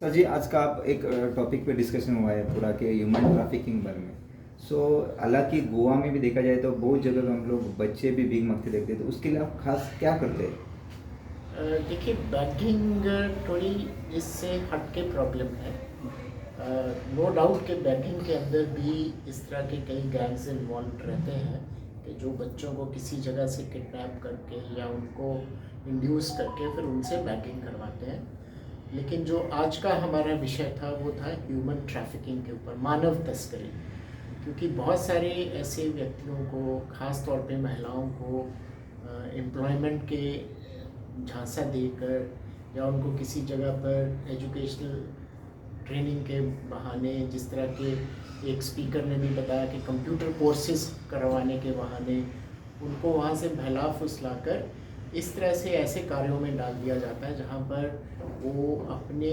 Sir जी, आज का आप एक टॉपिक पे डिस्कशन हुआ है पूरा कि ह्यूमन ट्रैफिकिंग बारे में। सो हालांकि गोवा में भी देखा जाए तो बहुत जगह पे हम लोग बच्चे भी भीख मांगते देखते हैं, तो उसके लिए आप खास क्या करते हैं? देखिए बैगिंग थोड़ी इससे हट के प्रॉब्लम है। नो डाउट कि बैगिंग के अंदर भी इस तरह के कई गैंग्स इन्वॉल्व रहते हैं कि जो बच्चों को किसी जगह से किडनैप करके या उनको इंड्यूस करके फिर उनसे बैगिंग करवाते हैं। लेकिन जो आज का हमारा विषय था वो था ह्यूमन ट्रैफिकिंग के ऊपर, मानव तस्करी। क्योंकि बहुत सारे ऐसे व्यक्तियों को, ख़ास तौर पे महिलाओं को एम्प्लॉयमेंट के झांसा देकर या उनको किसी जगह पर एजुकेशनल ट्रेनिंग के बहाने, जिस तरह के एक स्पीकर ने भी बताया कि कंप्यूटर कोर्सेज करवाने के बहाने उनको वहाँ से बहला फुसला कर इस तरह से ऐसे कार्यों में डाल दिया जाता है जहाँ पर वो अपने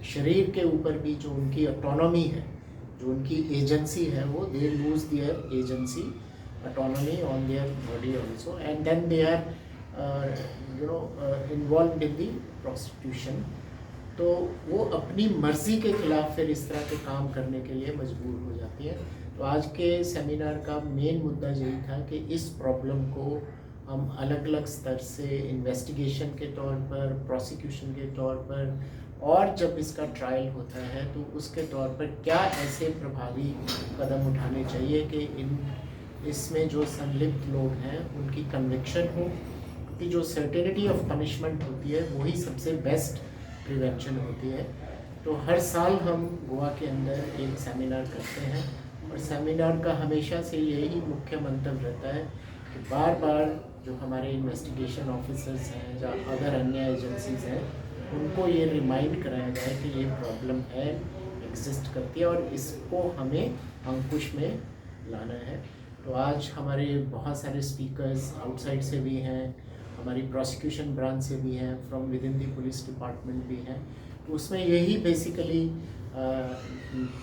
शरीर के ऊपर भी जो उनकी ऑटोनॉमी है, जो उनकी एजेंसी है, वो they lose their agency, autonomy on their body also, and then they are involved in the prostitution. तो वो अपनी मर्ज़ी के ख़िलाफ़ फिर इस तरह के काम करने के लिए मजबूर हो जाती है। तो आज के सेमिनार का मेन मुद्दा यही था कि इस प्रॉब्लम को हम अलग अलग स्तर से इन्वेस्टिगेशन के तौर पर, प्रोसिक्यूशन के तौर पर, और जब इसका ट्रायल होता है तो उसके तौर पर क्या ऐसे प्रभावी कदम उठाने चाहिए कि इसमें जो संलिप्त लोग हैं उनकी कन्विक्शन हो, क्योंकि जो सर्टेनिटी ऑफ पनिशमेंट होती है वही सबसे बेस्ट प्रिवेंशन होती है। तो हर साल हम गोवा के अंदर एक सेमिनार करते हैं और सेमिनार का हमेशा से यही मुख्य मंतव्य रहता है कि बार बार जो हमारे इन्वेस्टिगेशन ऑफिसर्स हैं या अदर अन्य एजेंसीज हैं उनको ये रिमाइंड कराया जाए कि ये प्रॉब्लम है, एग्जिस्ट करती है और इसको हमें अंकुश में लाना है। तो आज हमारे बहुत सारे स्पीकर्स आउटसाइड से भी हैं, हमारी प्रोसिक्यूशन ब्रांच से भी हैं, from with in the police department भी हैं। तो उसमें यही बेसिकली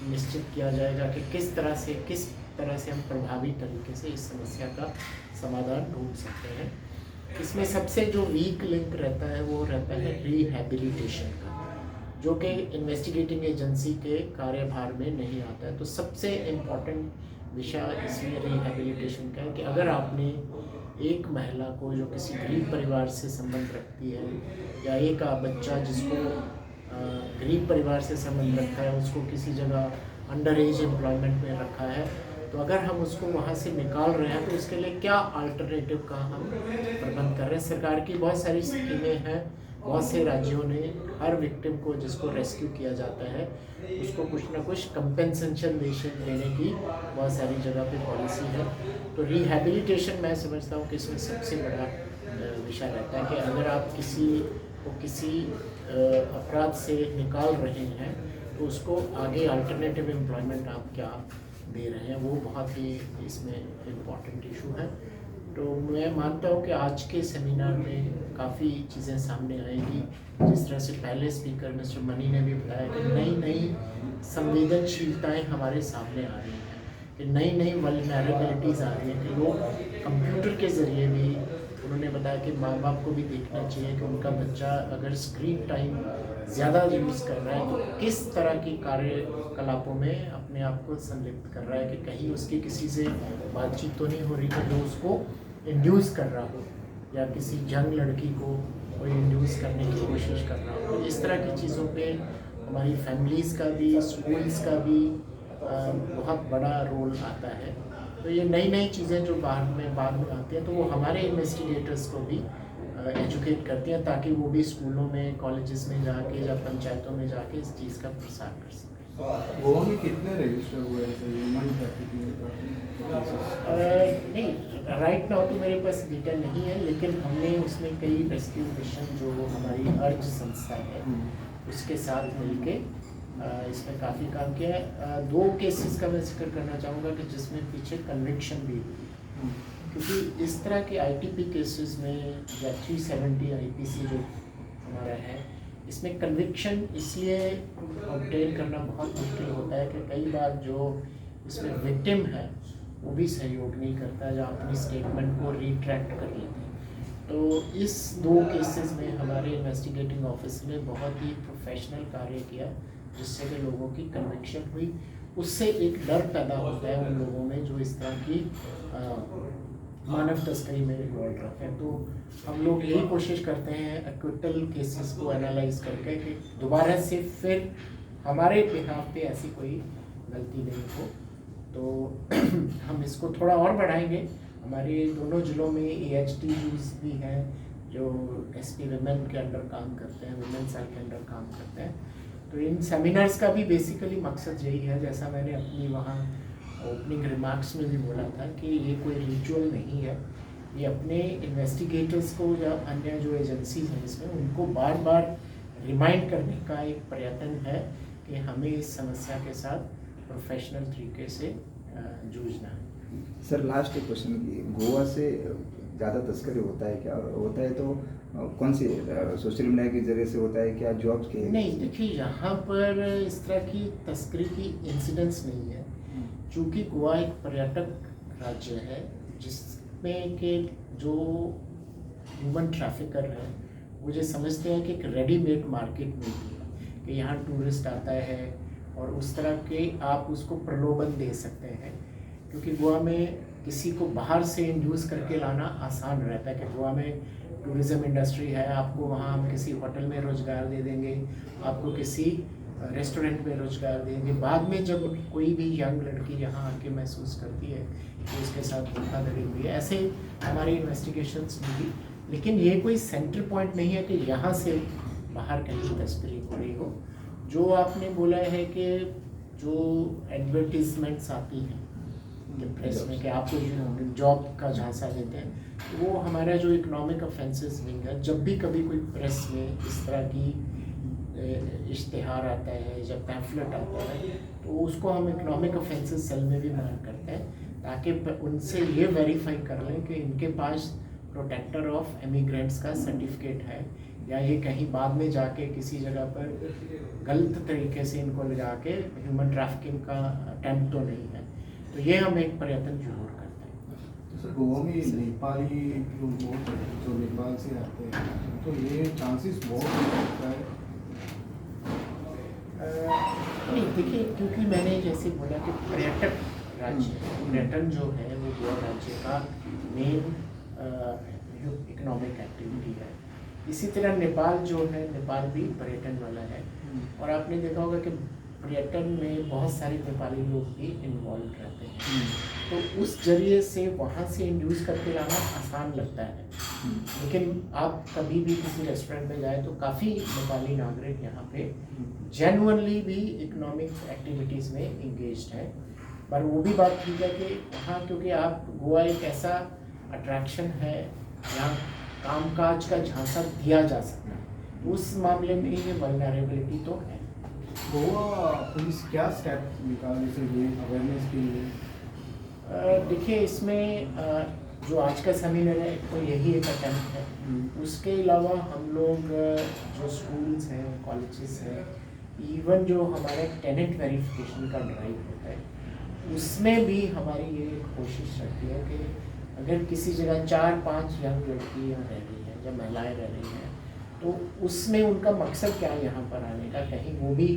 निश्चित किया जाएगा कि किस तरह से हम प्रभावी तरीके से इस समस्या का समाधान ढूंढ सकते हैं। इसमें सबसे जो वीक लिंक रहता है वो रहता है रिहैबिलिटेशन का, जो कि इन्वेस्टिगेटिंग एजेंसी के कार्यभार में नहीं आता है। तो सबसे इम्पॉर्टेंट विषय इसमें रिहैबिलिटेशन का है कि अगर आपने एक महिला को जो किसी गरीब परिवार से संबंध रखती है या एक बच्चा जिसको गरीब परिवार से संबंध रखा है उसको किसी जगह अंडर एज एम्प्लॉयमेंट में रखा है, तो अगर हम उसको वहाँ से निकाल रहे हैं तो उसके लिए क्या अल्टरनेटिव का हम प्रबंध कर रहे हैं। सरकार की बहुत सारी स्कीमें हैं, बहुत से राज्यों ने हर विक्टिम को जिसको रेस्क्यू किया जाता है उसको कुछ ना कुछ कंपेंसेशन देने की बहुत सारी जगह पे पॉलिसी है। तो रिहैबिलिटेशन मैं समझता हूँ कि इसमें सबसे बड़ा विषय रहता है कि अगर आप किसी को किसी अपराध से निकाल रहे हैं तो उसको आगे अल्टरनेटिव एम्प्लॉयमेंट आप क्या दे रहे हैं, वो बहुत ही इसमें इम्पॉर्टेंट इशू है। तो मैं मानता हूँ कि आज के सेमिनार में काफ़ी चीज़ें सामने आएंगी। जिस तरह से पहले स्पीकर मिस्टर मनी ने भी बताया कि नई नई संवेदनशीलताएं हमारे सामने आ रही हैं, कि नई नई वल्नरेबिलिटीज़ आ रही हैं, कि लोग कंप्यूटर के ज़रिए भी, उन्होंने बताया कि माँ बाप को भी देखना चाहिए कि उनका बच्चा अगर स्क्रीन टाइम ज़्यादा यूज़ कर रहा है तो किस तरह की कार्यकलापों में अपने आप को संलिप्त कर रहा है, कि कहीं उसकी किसी से बातचीत तो नहीं हो रही है जो उसको इंड्यूस कर रहा हो, या किसी यंग लड़की को कोई इंड्यूस करने की कोशिश कर रहा हो। तो इस तरह की चीज़ों पे हमारी फैमिलीज़ का भी, स्कूल्स का भी बहुत बड़ा रोल आता है। तो ये नई नई चीज़ें जो बाद में आती हैं तो वो हमारे इन्वेस्टिगेटर्स को भी एजुकेट करती हैं, ताकि वो भी स्कूलों में, कॉलेजेस में जाके या पंचायतों में जाके इस चीज़ का प्रसार कर सकें। गोवा में कितने रजिस्टर हुए हैं सर ह्यूमन ट्रैफिकिंग नहीं, राइट नाउ तो मेरे पास डेटा नहीं है, लेकिन हमने उसमें कई रेस्क्यू मिशन जो हमारी अर्ज संस्था है उसके साथ मिलके इसमें काफ़ी काम किया है। दो केसेस का मैं जिक्र करना चाहूँगा कि जिसमें पीछे कन्विक्शन भी हुई, क्योंकि इस तरह के आईटीपी केसेस में या 370 आईपीसी जो हमारा है, इसमें कन्विक्शन इसलिए ऑब्टेन करना बहुत मुश्किल होता है कि कई बार जो इसमें विक्टिम है वो भी सहयोग नहीं करता या अपनी स्टेटमेंट को रिट्रैक्ट कर लेते हैं। तो इस दो केसेस में हमारे इन्वेस्टिगेटिंग ऑफिस ने बहुत ही प्रोफेशनल कार्य किया जिससे कि लोगों की कन्विक्शन हुई, उससे एक डर पैदा होता है उन लोगों में जो इस तरह की मानव तस्करी में इन्वॉल्व रहते हैं। तो हम लोग यही कोशिश करते हैं एक्विटल केसेस को एनालाइज करके कि दोबारा से फिर हमारे बिहाफ पे ऐसी कोई गलती नहीं हो। तो हम इसको थोड़ा और बढ़ाएंगे। हमारे दोनों ज़िलों में AHTUs भी हैं जो SP वुमेन के अंडर काम करते हैं, वुमेन सेल के अंडर काम करते हैं। तो इन सेमिनार्स का भी बेसिकली मकसद यही है, जैसा मैंने अपनी वहाँ ओपनिंग रिमार्क्स में भी बोला था कि ये कोई रिचुअल नहीं है, ये अपने इन्वेस्टिगेटर्स को या अन्य जो एजेंसीज हैं इसमें उनको बार बार रिमाइंड करने का एक प्रयत्न है कि हमें इस समस्या के साथ प्रोफेशनल तरीके से जूझना है। सर लास्ट एक क्वेश्चन की, गोवा से ज़्यादा तस्करी होता है क्या? होता है तो कौन सी सोशल मीडिया के जरिए से होता है क्या, जॉब्स के? नहीं, देखिए यहाँ पर इस तरह की तस्करी की इंसिडेंस नहीं है, चूँकि गोवा एक पर्यटक राज्य है जिसमें के जो ह्यूमन ट्रैफिकर हैं वो ये समझते हैं कि एक रेडीमेड मार्केट मिलती है कि यहाँ टूरिस्ट आता है और उस तरह के आप उसको प्रलोभन दे सकते हैं, क्योंकि गोवा में किसी को बाहर से इंड्यूस करके लाना आसान रहता है कि गोवा में टूरिज़्म इंडस्ट्री है, आपको वहाँ हम किसी होटल में रोज़गार दे देंगे, आपको किसी रेस्टोरेंट में रोज़गार देंगे। बाद में जब कोई भी यंग लड़की यहाँ आके महसूस करती है कि उसके साथ धोखाधड़ी हुई है, ऐसे हमारी इन्वेस्टिगेशंस मिली, लेकिन ये कोई सेंटर पॉइंट नहीं है कि यहाँ से बाहर कहीं तस्करी हो रही हो। जो आपने बोला है कि जो एडवर्टीजमेंट्स आती हैं प्रेस में कि आपको जॉब का झांसा देते हैं, तो वो हमारा जो इकोनॉमिक ऑफेंसेस विंग है, जब भी कभी कोई प्रेस में इस तरह की इश्तिहार आता है, जब पैम्फलेट आता है, तो उसको हम इकोनॉमिक ऑफेंसेस सेल में भी मार्क करते हैं ताकि उनसे ये वेरीफाई कर लें कि इनके पास प्रोटेक्टर ऑफ एमिग्रेंट्स का सर्टिफिकेट है या ये कहीं बाद में जाके किसी जगह पर गलत तरीके से इनको ले जाके ह्यूमन ट्रैफिकिंग का अटेम्प्ट तो नहीं है। तो ये हम एक प्रयत्न जरूर करते हैं। तो सर गोवा में नेपाली लोग बहुत हैं जो नेपाल से आते हैं, तो ये चांसेस बहुत होता है? नहीं, देखिए क्योंकि मैंने जैसे बोला कि पर्यटक राज्य, पर्यटन जो है वो गोवा राज्य का मेन इकोनॉमिक एक्टिविटी है। इसी तरह नेपाल जो है, नेपाल भी पर्यटन वाला है और आपने देखा होगा कि पर्यटन में बहुत सारे नेपाली लोग भी इन्वॉल्व रहते हैं, तो उस जरिए से वहाँ से इंड्यूस करके लाना आसान लगता है। लेकिन आप कभी भी किसी रेस्टोरेंट में जाए तो काफ़ी नेपाली नागरिक यहाँ पे जेन्युइनली भी इकोनॉमिक एक्टिविटीज़ में इंगेज्ड है। पर वो भी बात ठीक है कि वहाँ क्योंकि आप गोवा एक ऐसा अट्रैक्शन है जहाँ कामकाज का झांसा दिया जा सकता है, उस मामले में ये वल्नरेबिलिटी तो है। गोवा पुलिस क्या स्टेप निकालने से लिए अवेयरनेस के लिए? देखिए इसमें जो आज का सेमिनार है तो यही एक अटेम्प्ट है। उसके अलावा हम लोग जो स्कूल्स हैं, कॉलेजेस हैं, इवन जो हमारा टेनेंट वेरिफिकेशन का ड्राइव होता है, उसमें भी हमारी ये एक कोशिश रहती है कि अगर किसी जगह 4-5 यंग लड़कियाँ रह रही हैं या महिलाएँ रह रही हैं, तो उसमें उनका मकसद क्या है यहाँ पर आने का, कहीं वो भी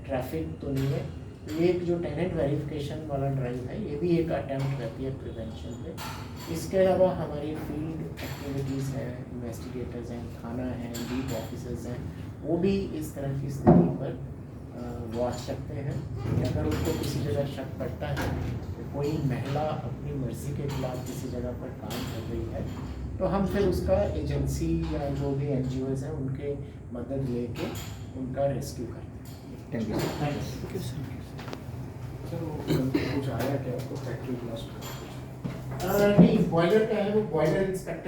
ट्रैफिक तो नहीं है। तो ये एक जो टेनेंट वेरिफिकेशन वाला ड्राइव है, ये भी एक अटेम्प्ट रहती है प्रिवेंशन पे। इसके अलावा हमारी फील्ड एक्टिविटीज़ हैं, इन्वेस्टिगेटर्स हैं, थाना हैं, बीट ऑफिसर्स हैं, वो भी इस तरह की स्थिति पर वॉच रखते हैं कि अगर उनको किसी जगह शक पड़ता है कि कोई महिला अपनी मर्ज़ी के खिलाफ किसी जगह पर काम कर रही है, तो हम फिर उसका एजेंसी या जो भी NGOs हैं उनके मदद लेके उनका रेस्क्यू करते हैं। Thank you. सर वो कुछ आया क्या आपको फैक्ट्री ब्लास्ट? नहीं, बॉयलर का है, वो बॉयलर इंस्पेक्टर